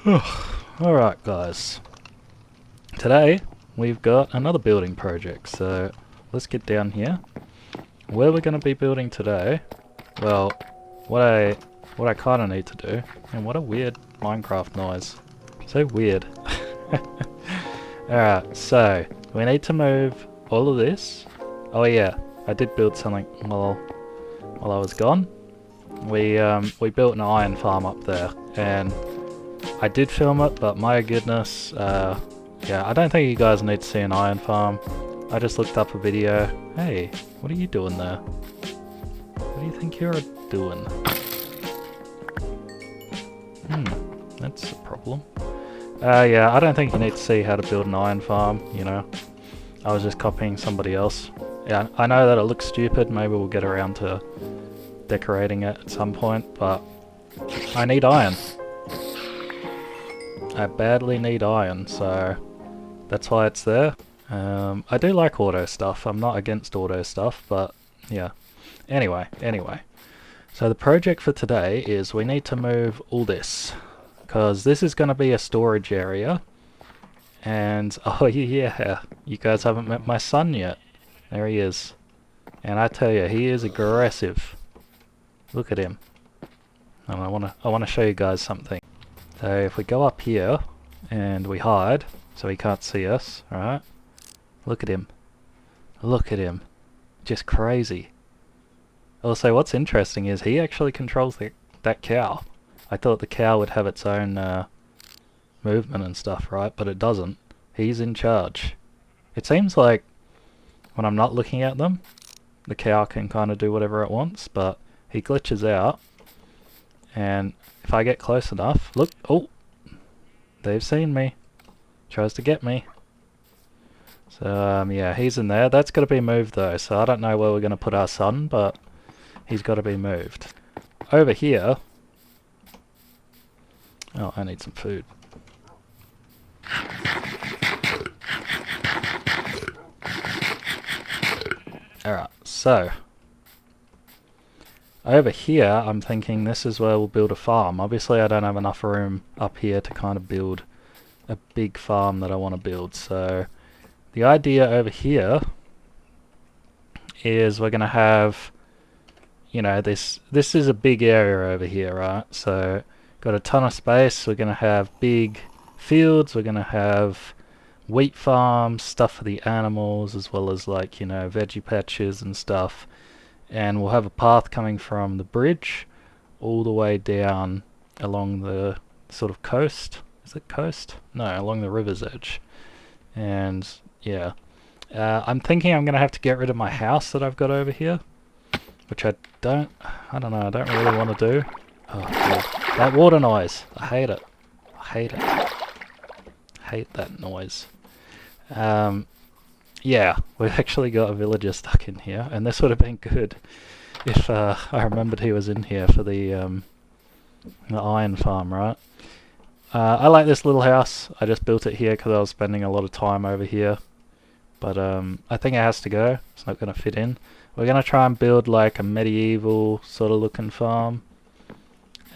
Alright guys, today we've got another building project, so let's get down here. Where we're going to be building today, well, what I kind of need to do, and what a weird Minecraft noise, so weird. Alright, so we need to move all of this. Oh yeah, I did build something while I was gone. We built an iron farm up there, and I did film it, but my goodness, yeah, I don't think you guys need to see an iron farm. I just looked up a video. Hey, what are you doing there? What do you think you're doing? That's a problem. Yeah, I don't think you need to see how to build an iron farm, you know. I was just copying somebody else. Yeah, I know that it looks stupid, maybe we'll get around to decorating it at some point, but I need iron. I badly need iron, so that's why it's there. I do like auto stuff. I'm not against auto stuff, but yeah. Anyway. So the project for today is we need to move all this, because this is going to be a storage area. And oh yeah, you guys haven't met my son yet. There he is. And I tell you, he is aggressive. Look at him. And I want to show you guys something. So if we go up here and we hide so he can't see us, alright? Look at him. Look at him. Just crazy. Also, what's interesting is he actually controls that cow. I thought the cow would have its own movement and stuff, right? But it doesn't. He's in charge. It seems like when I'm not looking at them, the cow can kind of do whatever it wants, but he glitches out. And if I get close enough, look, oh, they've seen me. Tries to get me. So yeah, he's in there. That's got to be moved though, so I don't know where we're going to put our son, but he's got to be moved. Over here, oh, I need some food. Alright, so over here, I'm thinking this is where we'll build a farm. Obviously, I don't have enough room up here to kind of build a big farm that I want to build. So the idea over here is we're going to have, you know, this is a big area over here, right? So got a ton of space. We're going to have big fields. We're going to have wheat farms, stuff for the animals, as well as, like, you know, veggie patches and stuff. And we'll have a path coming from the bridge all the way down along the sort of coast. Is it coast? No, along the river's edge. And yeah, I'm thinking I'm going to have to get rid of my house that I've got over here, which I don't know, I don't really want to do. Oh God, that water noise, I hate it. I hate it. I hate that noise. Yeah, we've actually got a villager stuck in here, and this would have been good if I remembered he was in here for the iron farm, right? I like this little house. I just built it here because I was spending a lot of time over here. But I think it has to go. It's not going to fit in. We're going to try and build like a medieval sort of looking farm.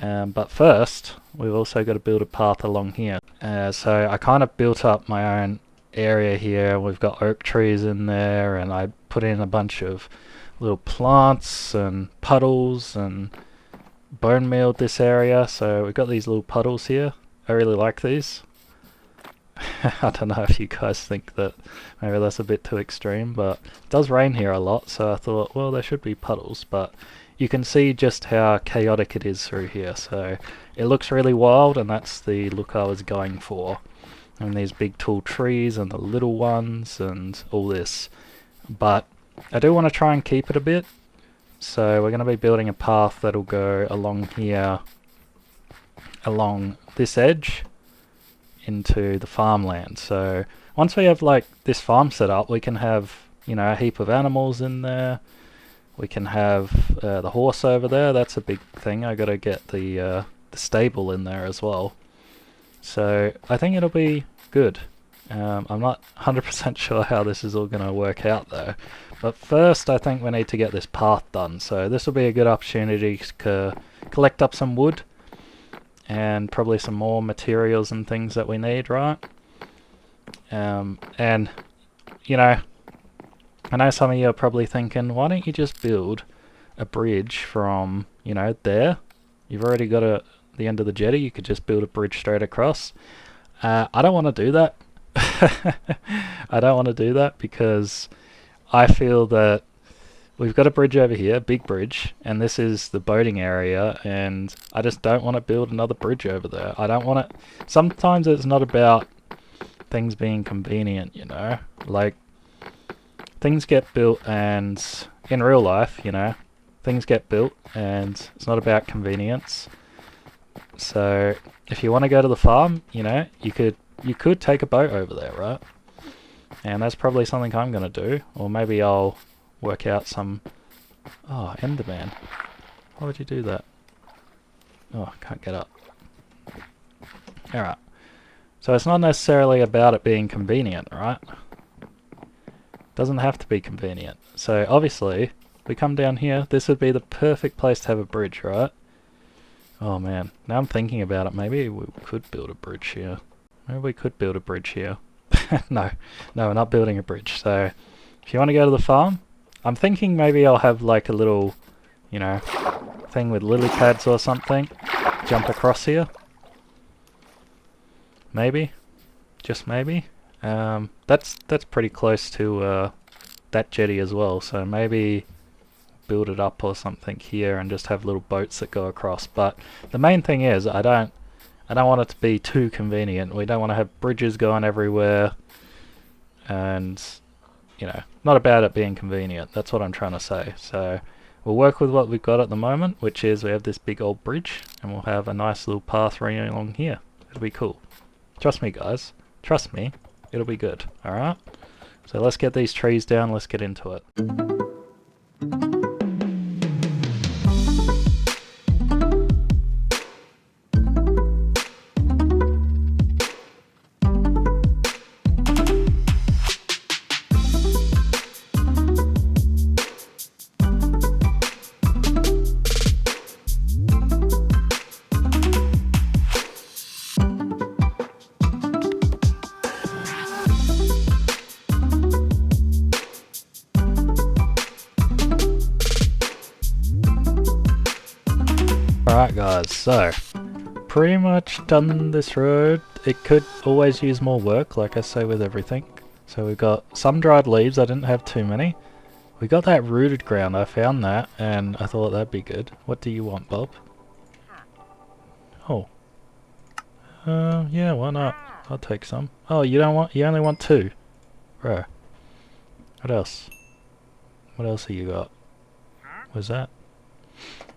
But first, we've also got to build a path along here. So I kind of built up my own area here. We've got oak trees in there, and I put in a bunch of little plants and puddles and bone mealed this area. So we've got these little puddles here. I really like these. I don't know if you guys think that maybe that's a bit too extreme, but it does rain here a lot, so I thought, well, there should be puddles, but you can see just how chaotic it is through here. So it looks really wild, and that's the look I was going for. And these big tall trees and the little ones and all this. But I do want to try and keep it a bit. So we're going to be building a path that'll go along here, along this edge, into the farmland. So once we have like this farm set up, we can have, you know, a heap of animals in there. We can have the horse over there. That's a big thing. I got to get the stable in there as well. So I think it'll be good. I'm not 100% sure how this is all going to work out though. But first I think we need to get this path done. So this will be a good opportunity to collect up some wood and probably some more materials and things that we need, right? And, you know, I know some of you are probably thinking, why don't you just build a bridge from, you know, there? You've already got the end of the jetty, you could just build a bridge straight across. I don't want to do that. I don't want to do that because I feel that we've got a bridge over here, big bridge, and this is the boating area, and I just don't want to build another bridge over there. I don't want to... Sometimes it's not about things being convenient, you know? Like, things get built, and in real life, you know, things get built, and it's not about convenience. So, if you want to go to the farm, you know, you could take a boat over there, right? And that's probably something I'm going to do, or maybe I'll work out some... Oh, Enderman. Why would you do that? Oh, I can't get up. Alright. So it's not necessarily about it being convenient, right? Doesn't have to be convenient. So obviously, we come down here, this would be the perfect place to have a bridge, right? Oh man, now I'm thinking about it, maybe we could build a bridge here. Maybe we could build a bridge here. No, we're not building a bridge. So, if you want to go to the farm, I'm thinking maybe I'll have like a little, you know, thing with lily pads or something. Jump across here. Maybe. Just maybe. That's pretty close to that jetty as well, so maybe build it up or something here and just have little boats that go across. But the main thing is I don't want it to be too convenient. We don't want to have bridges going everywhere, and you know, not about it being convenient. That's what I'm trying to say. So we'll work with what we've got at the moment, which is we have this big old bridge, and we'll have a nice little path running along here. It'll be cool. Trust me, guys. Trust me. It'll be good. Alright? So let's get these trees down. Let's get into it. Alright guys, so pretty much done this road. It could always use more work, like I say with everything. So we've got some dried leaves, I didn't have too many. We got that rooted ground, I found that, and I thought that'd be good. What do you want, Bob? Oh. Yeah, why not? I'll take some. Oh, you only want 2? Bro. What else? What else have you got? What's that?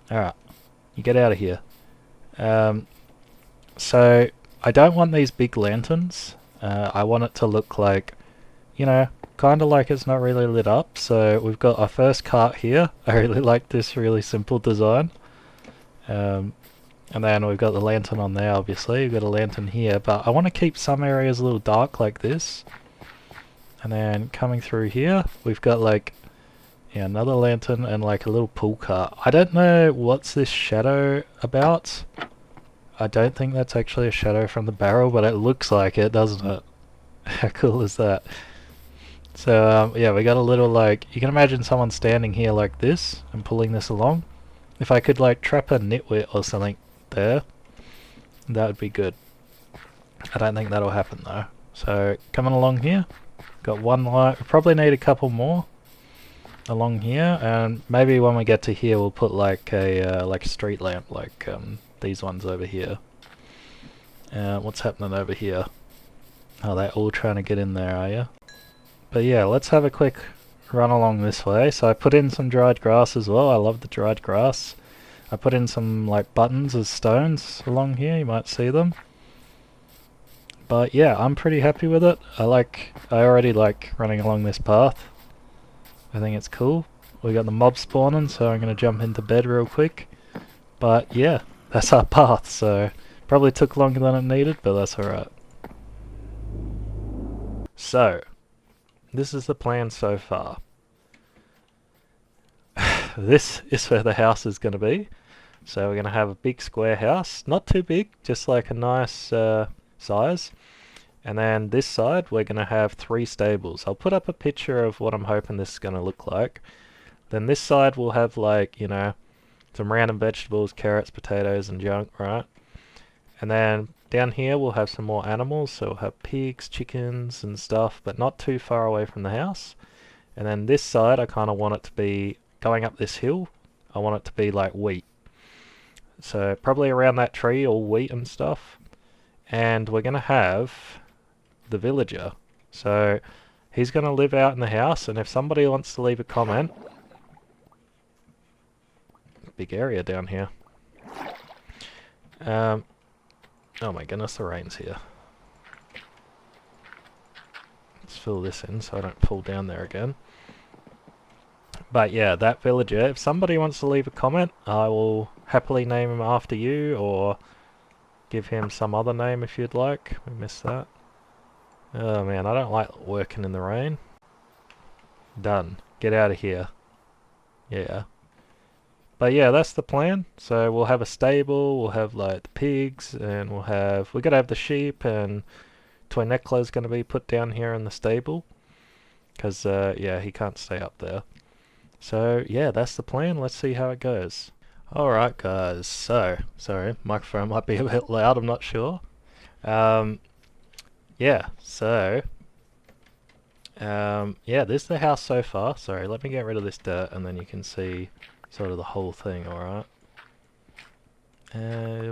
Alright. You get out of here. So, I don't want these big lanterns. I want it to look like, you know, kind of like it's not really lit up. So, we've got our first cart here. I really like this really simple design. And then we've got the lantern on there, obviously. We've got a lantern here. But I want to keep some areas a little dark like this. And then coming through here, we've got like... yeah, another lantern and like a little pull cart. I don't know what's this shadow about. I don't think that's actually a shadow from the barrel, but it looks like it, doesn't it? How cool is that? So yeah, we got a little like, you can imagine someone standing here like this and pulling this along. If I could like trap a nitwit or something there, that would be good. I don't think that'll happen though. So coming along here, got one light. We probably need a couple more along here, and maybe when we get to here we'll put like a street lamp like these ones over here. What's happening over here? Oh, they're all trying to get in there, are you? But yeah, let's have a quick run along this way. So I put in some dried grass as well. I love the dried grass. I put in some like buttons as stones along here, you might see them. But yeah, I'm pretty happy with it. I already like running along this path. I think it's cool. We got the mob spawning, so I'm going to jump into bed real quick. But yeah, that's our path, so probably took longer than it needed, but that's alright. So, this is the plan so far. This is where the house is going to be. So we're going to have a big square house, not too big, just like a nice size. And then this side we're going to have 3 stables. I'll put up a picture of what I'm hoping this is going to look like. Then this side will have like, you know, some random vegetables, carrots, potatoes and junk, right? And then down here we'll have some more animals, so we'll have pigs, chickens and stuff, but not too far away from the house. And then this side I kind of want it to be going up this hill. I want it to be like wheat. So probably around that tree, all wheat and stuff. And we're going to have the villager. So he's going to live out in the house, and if somebody wants to leave a comment... Big area down here. Oh my goodness, the rain's here. Let's fill this in so I don't fall down there again. But yeah, that villager, if somebody wants to leave a comment, I will happily name him after you, or give him some other name if you'd like. We missed that. Oh man, I don't like working in the rain. Done. Get out of here. Yeah. But yeah, that's the plan. So we'll have a stable, we'll have like the pigs, and we're gonna have the sheep, and Toynekle's gonna be put down here in the stable. Because, yeah, he can't stay up there. So, yeah, that's the plan. Let's see how it goes. Alright, guys. So, sorry, microphone might be a bit loud, I'm not sure. Yeah, so... yeah, this is the house so far. Sorry, let me get rid of this dirt, and then you can see sort of the whole thing, alright?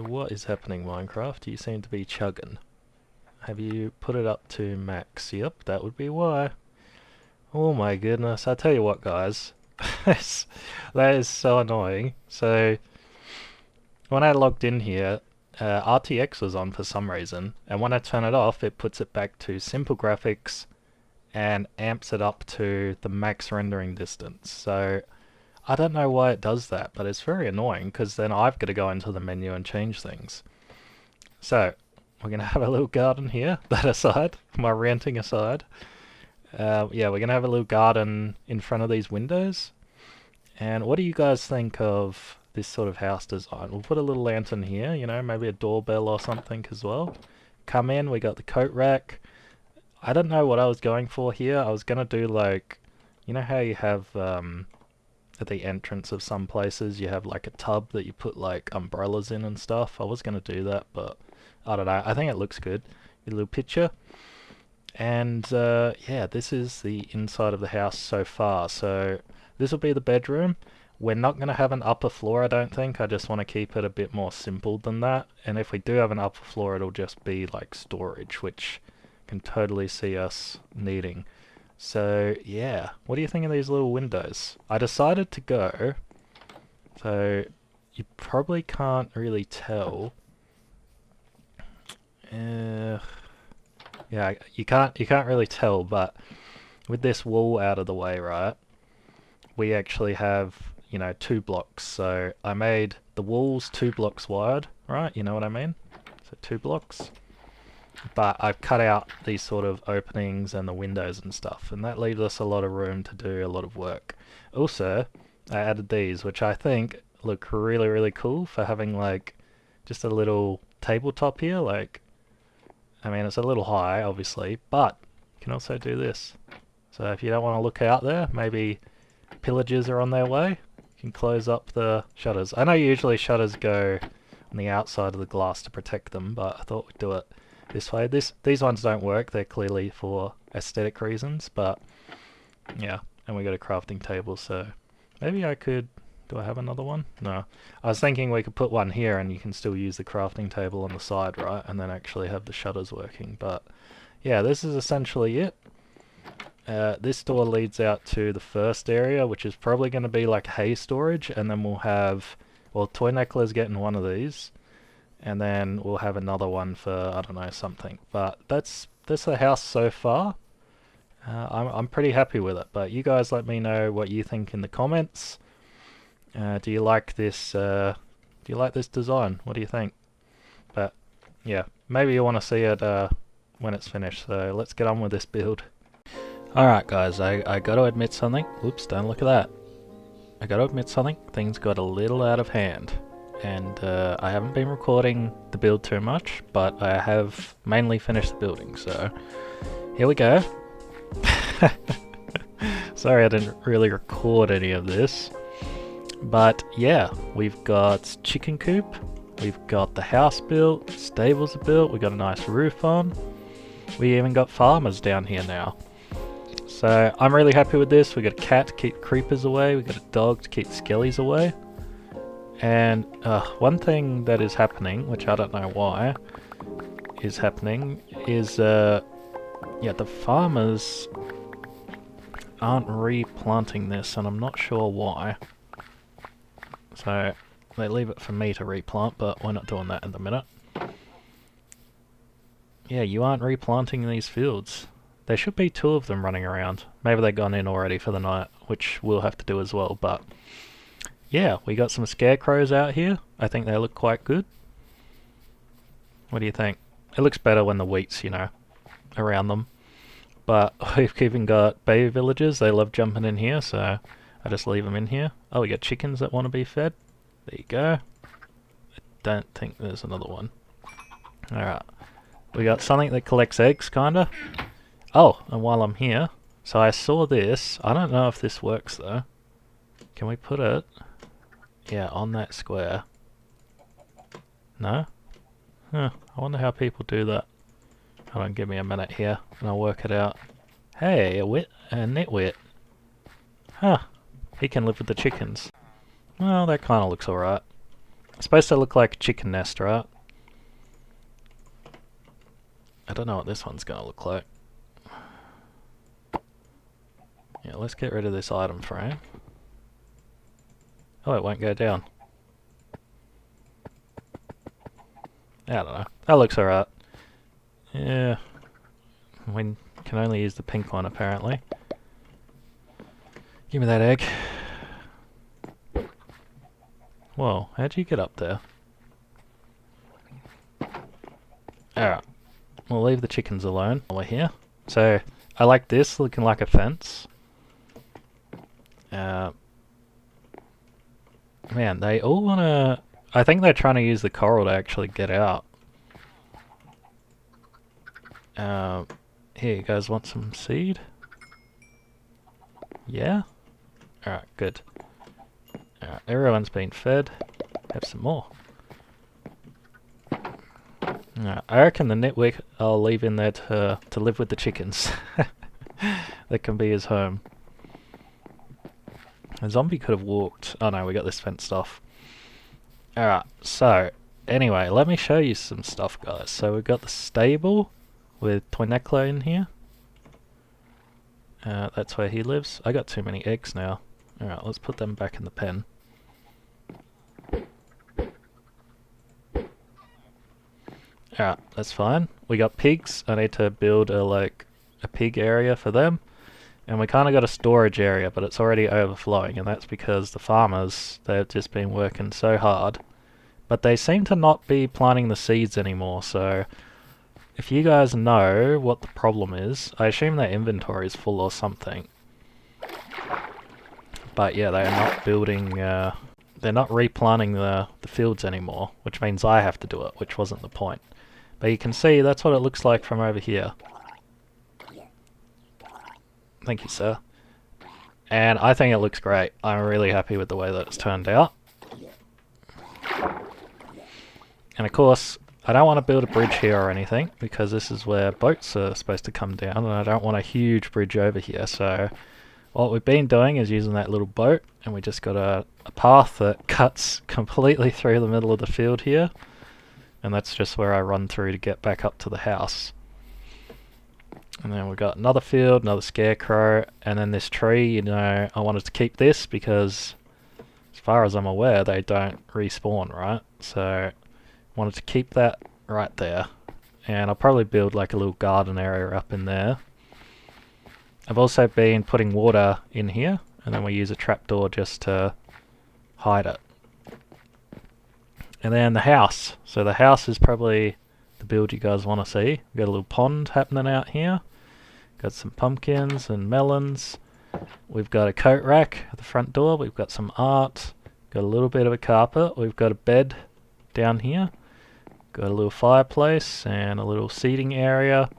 What is happening, Minecraft? You seem to be chugging. Have you put it up to max? Yep, that would be why. Oh my goodness, I tell you what, guys. That is so annoying. So, when I logged in here, RTX was on for some reason, and when I turn it off, it puts it back to simple graphics and amps it up to the max rendering distance. So, I don't know why it does that, but it's very annoying, because then I've got to go into the menu and change things. So, we're going to have a little garden here, that aside, my ranting aside. Yeah, we're going to have a little garden in front of these windows. And what do you guys think of this sort of house design? We'll put a little lantern here, you know, maybe a doorbell or something as well. Come in, we got the coat rack. I don't know what I was going for here. I was going to do like, you know how you have at the entrance of some places you have like a tub that you put like umbrellas in and stuff. I was going to do that, but I don't know. I think it looks good. A little picture. And yeah, this is the inside of the house so far. So this will be the bedroom. We're not going to have an upper floor, I don't think. I just want to keep it a bit more simple than that. And if we do have an upper floor, it'll just be like storage, which I can totally see us needing. So yeah, what do you think of these little windows? I decided to go, so you probably can't really tell. Yeah, you can't really tell, but with this wall out of the way, right, we actually have, you know, 2 blocks. So I made the walls 2 blocks wide, right? You know what I mean? So 2 blocks. But I've cut out these sort of openings and the windows and stuff, and that leaves us a lot of room to do a lot of work. Also, I added these, which I think look really, really cool for having like just a little tabletop here, like, I mean, it's a little high, obviously, but you can also do this. So if you don't want to look out there, maybe pillagers are on their way, you can close up the shutters. I know usually shutters go on the outside of the glass to protect them, but I thought we'd do it this way. These ones don't work, they're clearly for aesthetic reasons, but yeah, and we got a crafting table, so maybe I could... Do I have another one? No. I was thinking we could put one here and you can still use the crafting table on the side, right? And then actually have the shutters working. But yeah, this is essentially it. This door leads out to the first area, which is probably going to be like hay storage. And then we'll have... Well, Toynekle's getting one of these. And then we'll have another one for, I don't know, something. But that's the house so far. I'm pretty happy with it. But you guys let me know what you think in the comments. Do you like this design? What do you think? But yeah, maybe you want to see it when it's finished, so let's get on with this build. Alright guys, I gotta admit something. Oops, don't look at that. I gotta admit something. Things got a little out of hand. and I haven't been recording the build too much, but I have mainly finished the building, so here we go. Sorry I didn't really record any of this, but yeah, we've got chicken coop, we've got the house built, stables are built, we got a nice roof on, we even got farmers down here now. So I'm really happy with this. We got a cat to keep creepers away, we got a dog to keep skellies away. And one thing that is happening, which I don't know why is happening, is yeah, the farmers aren't replanting this, and I'm not sure why. So they leave it for me to replant, but we're not doing that in the minute. Yeah, you aren't replanting these fields. There should be 2 of them running around. Maybe they've gone in already for the night, which we'll have to do as well, but yeah, we got some scarecrows out here. I think they look quite good. What do you think? It looks better when the wheat's, you know, around them. But we've even got baby villagers. They love jumping in here, so I just leave them in here. Oh, we got chickens that want to be fed. There you go. I don't think there's another one. Alright. We got something that collects eggs, kinda. Oh, and while I'm here, so I saw this. I don't know if this works though. Can we put it, yeah, on that square? No? Huh, I wonder how people do that. Hold on, give me a minute here and I'll work it out. Hey, a nitwit. Huh, he can live with the chickens. Well, that kinda looks alright. It's supposed to look like a chicken nest, right? I don't know what this one's gonna look like. Yeah, let's get rid of this item frame. Oh, it won't go down. I don't know. That looks alright. Yeah. We can only use the pink one, apparently. Give me that egg. Whoa, how'd you get up there? Alright. We'll leave the chickens alone while we're here. So, I like this, looking like a fence. Man, they all wanna... I think they're trying to use the coral to actually get out. Here, you guys want some seed? Yeah? Alright, good. Alright, everyone's been fed. Have some more. Alright, I reckon the nitwick I'll leave in there to live with the chickens. That can be his home. A zombie could have walked. Oh no, we got this fenced off. Alright, so, anyway, let me show you some stuff, guys. So we've got the stable with Toinekla in here. That's where he lives. I got too many eggs now. Alright, let's put them back in the pen. Alright, that's fine. We got pigs. I need to build a pig area for them. And we kind of got a storage area, but it's already overflowing, and that's because the farmers, they've just been working so hard. But they seem to not be planting the seeds anymore, so if you guys know what the problem is, I assume their inventory is full or something. But yeah, they're not building, they're not replanting the fields anymore, which means I have to do it, which wasn't the point. But you can see, that's what it looks like from over here. Thank you, sir. And I think it looks great. I'm really happy with the way that it's turned out. And of course, I don't want to build a bridge here or anything, because this is where boats are supposed to come down, and I don't want a huge bridge over here, so what we've been doing is using that little boat, and we just got a path that cuts completely through the middle of the field here, and that's just where I run through to get back up to the house. And then we've got another field, another scarecrow, and then this tree, you know, I wanted to keep this because, as far as I'm aware, they don't respawn, right? So, wanted to keep that right there. And I'll probably build like a little garden area up in there. I've also been putting water in here, and then we use a trapdoor just to hide it. And then the house. So the house is probably the build you guys want to see. We've got a little pond happening out here. Got some pumpkins and melons. We've got a coat rack at the front door. We've got some art. Got a little bit of a carpet. We've got a bed down here. Got a little fireplace and a little seating area.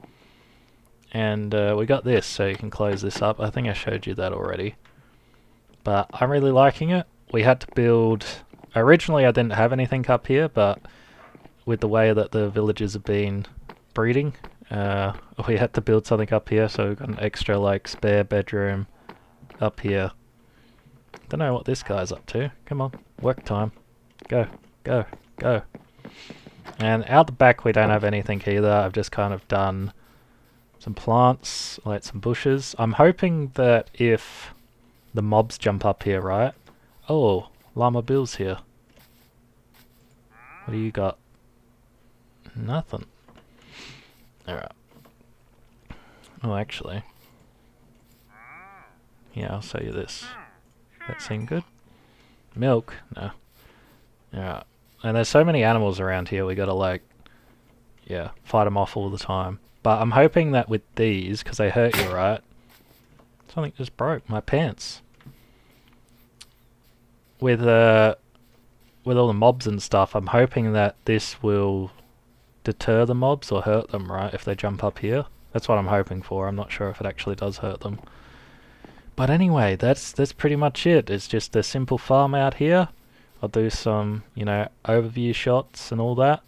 And we got this, so you can close this up. I think I showed you that already. But I'm really liking it. We had to build... Originally I didn't have anything up here, but with the way that the villagers have been breeding, we had to build something up here, so we've got an extra like spare bedroom up here. Don't know what this guy's up to. Come on, work time. Go, go, go. And out the back we don't have anything either. I've just kind of done some plants, like some bushes. I'm hoping that if the mobs jump up here, right? Oh, Llama Bill's here. What do you got? Nothing. Alright. Oh, actually. Yeah, I'll show you this. That seem good? Milk? No. Alright. And there's so many animals around here, we gotta like... Yeah, fight them off all the time. But I'm hoping that with these, because they hurt you, right? Something just broke. My pants. With all the mobs and stuff, I'm hoping that this will deter the mobs or hurt them, right? If they jump up here. That's what I'm hoping for. I'm not sure if it actually does hurt them. But anyway, that's pretty much it. It's just a simple farm out here. I'll do some, you know, overview shots and all that.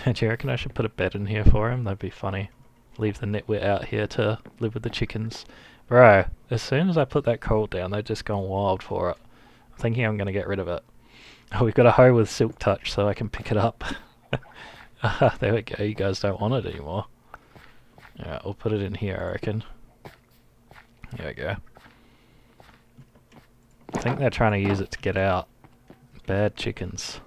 Do you reckon I should put a bed in here for him? That'd be funny. Leave the nitwit out here to live with the chickens. Bro, as soon as I put that coral down, they're just going wild for it. I'm thinking I'm going to get rid of it. Oh, we've got a hoe with silk touch so I can pick it up. There we go, you guys don't want it anymore. Alright, we'll put it in here, I reckon. There we go. I think they're trying to use it to get out. Bad chickens.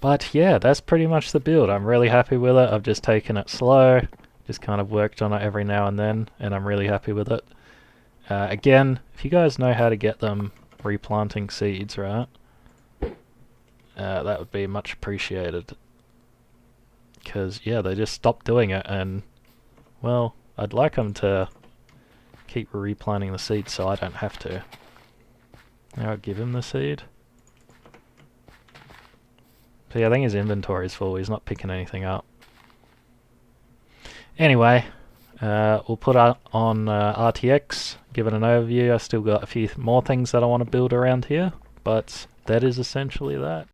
But yeah, that's pretty much the build. I'm really happy with it. I've just taken it slow. Just kind of worked on it every now and then, and I'm really happy with it. Again, if you guys know how to get them replanting seeds, right? That would be much appreciated. Because, yeah, they just stopped doing it, and, well, I'd like them to keep replanting the seeds so I don't have to. Now I'll give him the seed. So yeah, I think his inventory's full. He's not picking anything up. Anyway, we'll put it on RTX, give it an overview. I still got a few more things that I want to build around here, but that is essentially that.